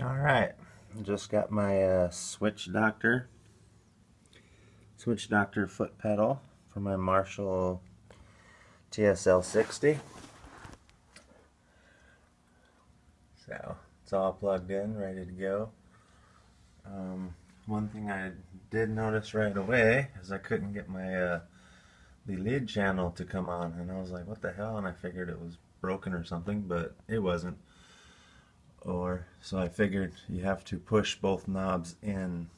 Alright, just got my Switch Doctor foot pedal for my Marshall TSL 60. So it's all plugged in, ready to go. One thing I did notice right away is I couldn't get my the lead channel to come on, and I was like, what the hell? And I figured it was broken or something, but it wasn't. So I figured you have to push both knobs in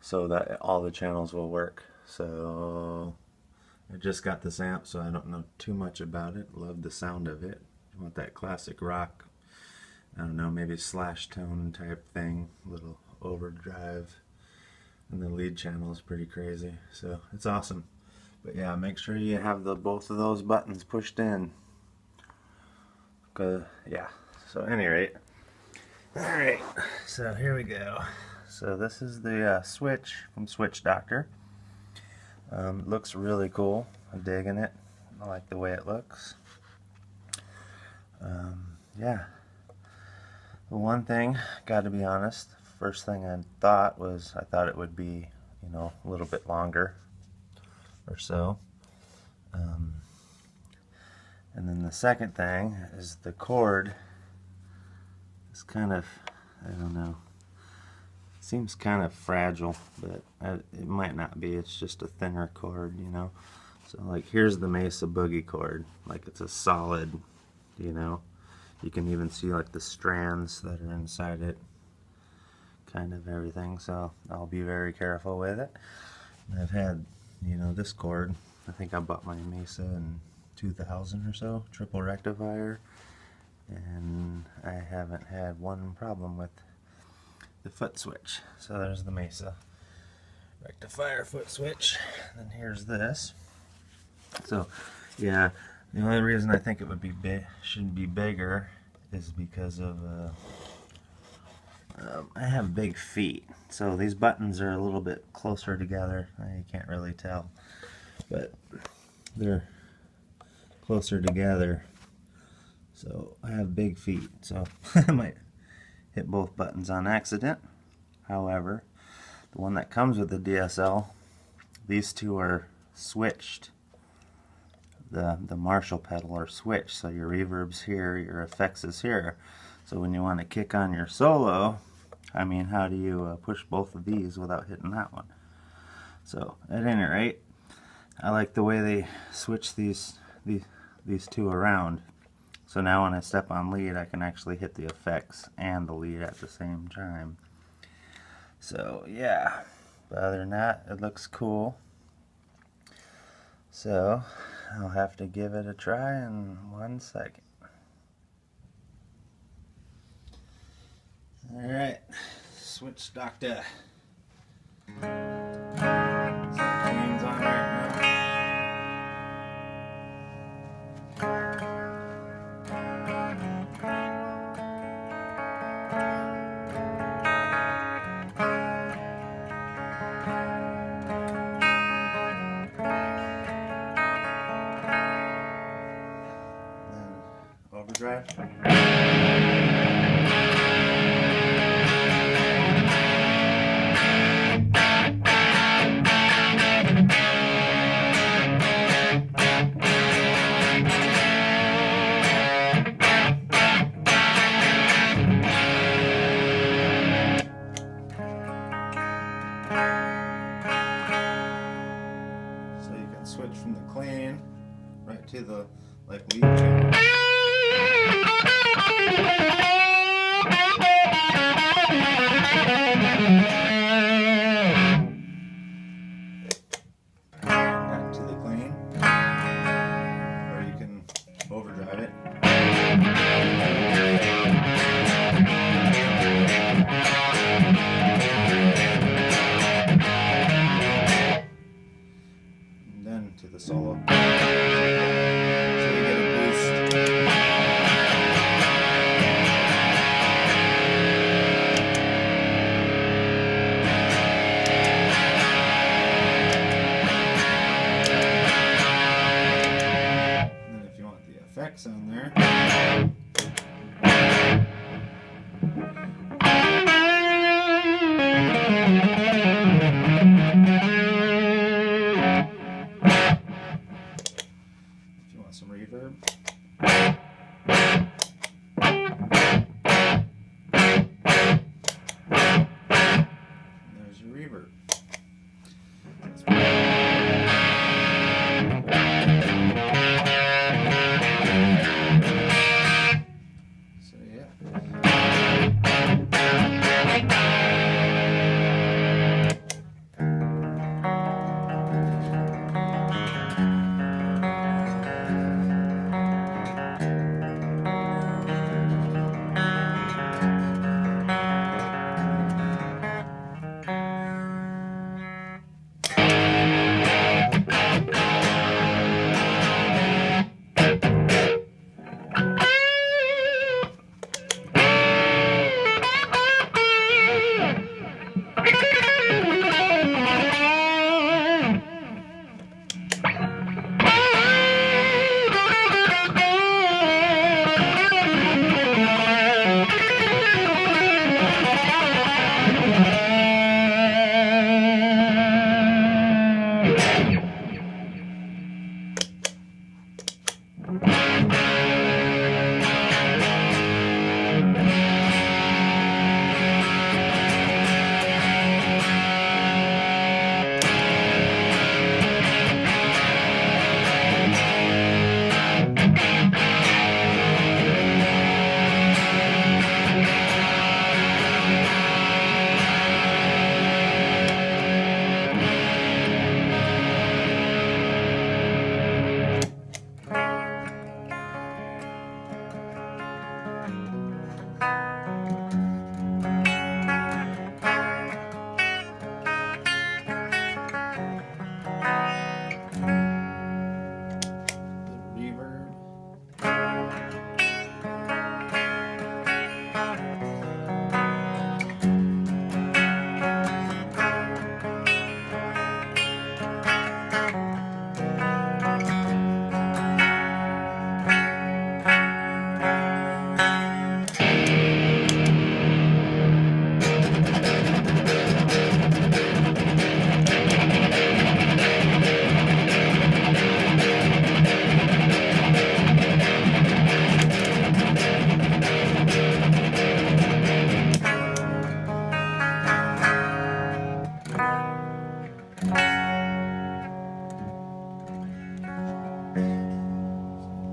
so that all the channels will work. So I just got this amp, so I don't know too much about it. Love the sound of it. You want that classic rock, I don't know, maybe slash tone type thing, little overdrive, and the lead channel is pretty crazy, so it's awesome. But yeah, make sure you have both of those buttons pushed in. Yeah. So at any rate, alright, so here we go. So this is the switch from Switch Doctor. It looks really cool. I'm digging it. I like the way it looks. Yeah. The one thing, gotta be honest, first thing I thought it would be, a little bit longer or so. And then the second thing is the cord. It's kind of, I don't know, it seems kind of fragile, but it might not be. It's just a thinner cord, So like here's the Mesa Boogie cord, like it's a solid, You can even see like the strands that are inside it, kind of everything. So I'll be very careful with it. I've had, this cord. I think I bought my Mesa in 2000 or so, triple rectifier. And I haven't had one problem with the foot switch. So there's the Mesa rectifier foot switch. And then here's this. So yeah, the only reason I think it would be should be bigger is because of I have big feet, so these buttons are a little bit closer together. You can't really tell, but they're closer together. So I have big feet, so I might hit both buttons on accident. However, the one that comes with the DSL, these two are switched. The Marshall pedal are switched, so your reverb's here, your effects is here. So when you want to kick on your solo, how do you push both of these without hitting that one? So at any rate, I like the way they switch these two around. So now when I step on lead, I can actually hit the effects and the lead at the same time. So yeah, but other than that, it looks cool. So I'll have to give it a try in 1 second. Alright, Switch Doctor. Some cleans on right now. Overdrive. So you can switch from the clean right to the lead channel. Back to the clean, or you can overdrive it. And then to the solo. So you get a boost. effects on there. reverb. There's your reverb. So yeah.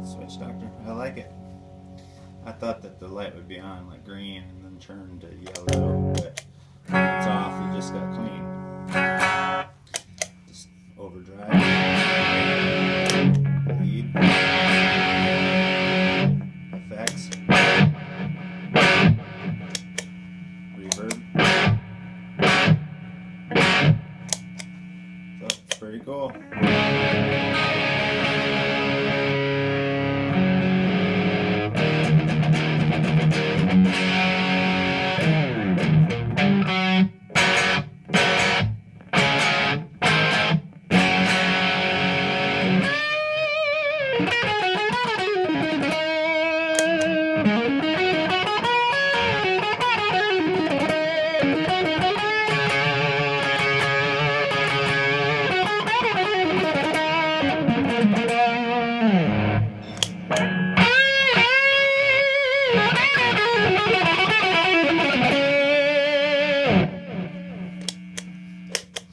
Switch doctor. I like it. I thought that the light would be on like green and then turn to yellow, but when it's off, it just got clean. Just overdrive, lead, effects, reverb. So it's pretty cool.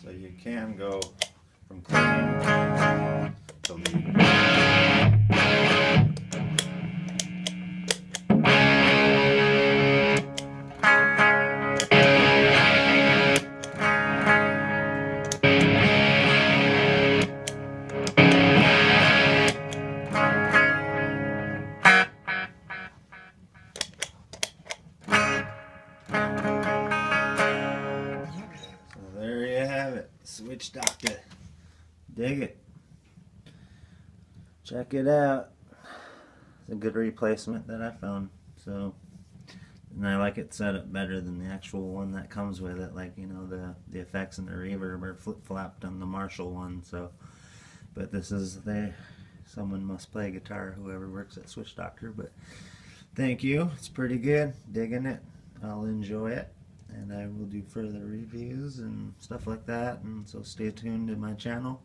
So you can go from clean to lead. There you have it, Switch Doctor. Dig it. Check it out. It's a good replacement that I found. So, and I like it set up better than the actual one that comes with it. Like, you know, the effects and the reverb are flip-flopped on the Marshall one. So, but this is someone must play guitar, whoever works at Switch Doctor. But thank you. It's pretty good. Digging it. I'll enjoy it. And I will do further reviews and stuff like that, and so stay tuned to my channel,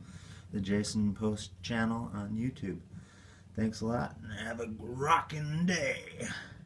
the Jason Post channel on YouTube. Thanks a lot, and have a rocking day.